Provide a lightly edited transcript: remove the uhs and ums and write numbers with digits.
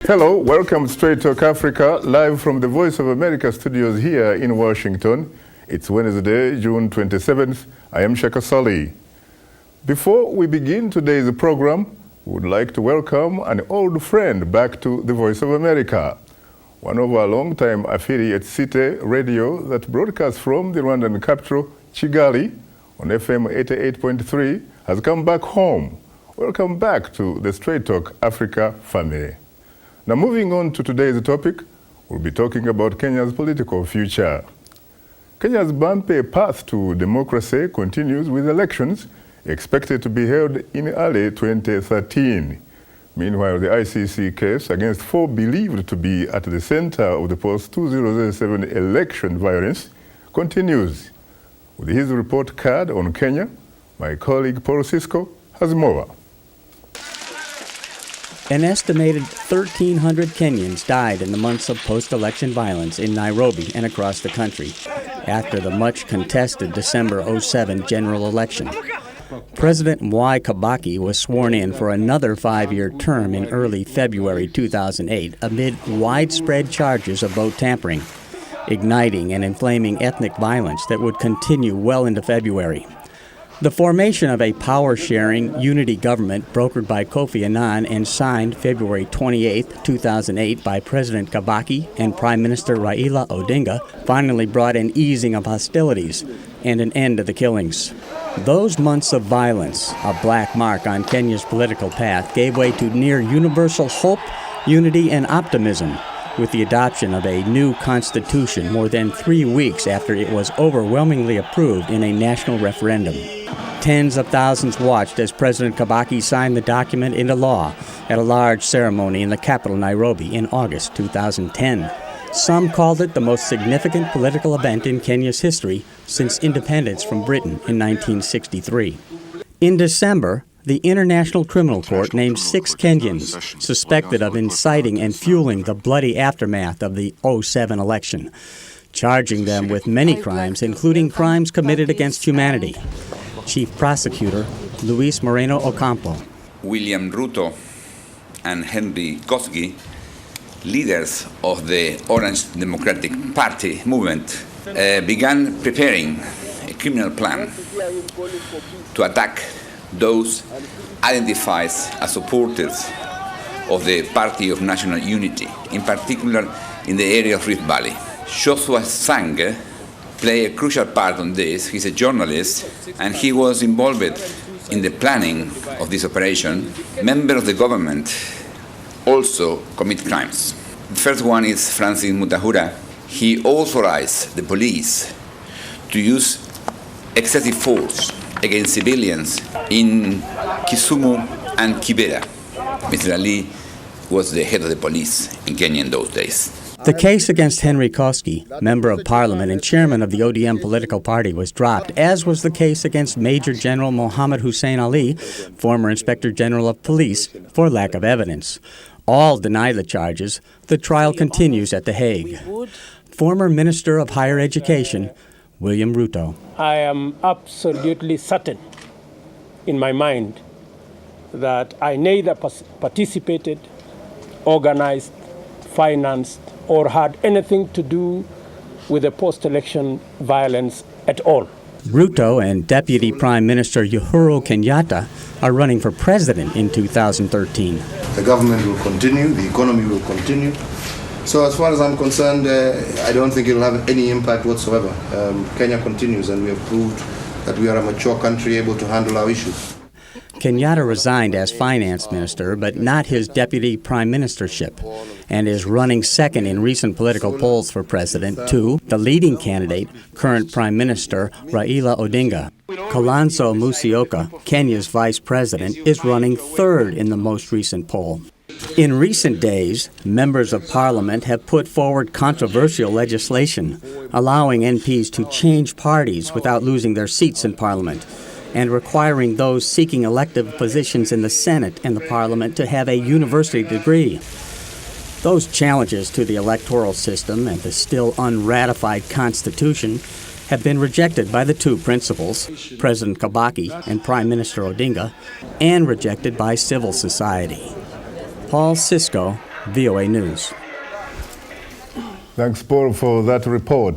Hello, welcome to Straight Talk Africa, live from the Voice of America studios here in Washington. It's Wednesday, June 27th. I am Shaka Ssali. Before we begin today's program, we would like to welcome an old friend back to the Voice of America. One of our longtime affiliates, City Radio, that broadcasts from the Rwandan capital, Kigali, on FM 88.3, has come back home. Welcome back to the Straight Talk Africa family. Now, moving on to today's topic, we'll be talking about Kenya's political future. Kenya's bumpy path to democracy continues with elections expected to be held in early 2013. Meanwhile, the ICC case against four believed to be at the center of the post-2007 election violence continues. With his report card on Kenya, my colleague Paul Cisco has more. An estimated 1,300 Kenyans died in the months of post-election violence in Nairobi and across the country after the much-contested December 2007 general election. President Mwai Kibaki was sworn in for another 5-year term in early February 2008 amid widespread charges of vote tampering, igniting and inflaming ethnic violence that would continue well into February. The formation of a power-sharing unity government brokered by Kofi Annan and signed February 28, 2008 by President Kibaki and Prime Minister Raila Odinga finally brought an easing of hostilities and an end to the killings. Those months of violence, a black mark on Kenya's political path, gave way to near universal hope, unity, and optimism with the adoption of a new constitution more than 3 weeks after it was overwhelmingly approved in a national referendum. Tens of thousands watched as President Kibaki signed the document into law at a large ceremony in the capital, Nairobi, in August 2010. Some called it the most significant political event in Kenya's history since independence from Britain in 1963. In December, the International Criminal Court named 6 Kenyans suspected of inciting and fueling the bloody aftermath of the 2007 election, charging them with many crimes, including crimes committed against humanity. Chief Prosecutor Luis Moreno Ocampo. William Ruto and Henry Koski, leaders of the Orange Democratic Party movement, began preparing a criminal plan to attack those identified as supporters of the Party of National Unity, in particular in the area of Rift Valley. Joshua Sange played a crucial part on this. He's a journalist, and he was involved in the planning of this operation. Members of the government also commit crimes. The first one is Francis Mutahura. He authorized the police to use excessive force against civilians in Kisumu and Kibera. Mr. Ali was the head of the police in Kenya in those days. The case against Henry Koski, Member of Parliament and chairman of the ODM political party, was dropped, as was the case against Major General Mohammed Hussein Ali, former Inspector General of Police, for lack of evidence. All deny the charges. The trial continues at The Hague. Former Minister of Higher Education, William Ruto. I am absolutely certain in my mind that I neither participated, organized, financed, or had anything to do with the post-election violence at all. Ruto and Deputy Prime Minister Uhuru Kenyatta are running for president in 2013. The government will continue, the economy will continue. So as far as I'm concerned, I don't think it will have any impact whatsoever. Kenya continues, and we have proved that we are a mature country able to handle our issues. Kenyatta resigned as finance minister, but not his deputy prime ministership, and is running second in recent political polls for president to the leading candidate, current Prime Minister Raila Odinga. Kalonzo Musyoka, Kenya's vice president, is running third in the most recent poll. In recent days, members of parliament have put forward controversial legislation allowing MPs to change parties without losing their seats in parliament, and requiring those seeking elective positions in the Senate and the Parliament to have a university degree. Those challenges to the electoral system and the still unratified Constitution have been rejected by the two principals, President Kibaki and Prime Minister Odinga, and rejected by civil society. Paul Cisco, VOA News. Thanks, Paul, for that report.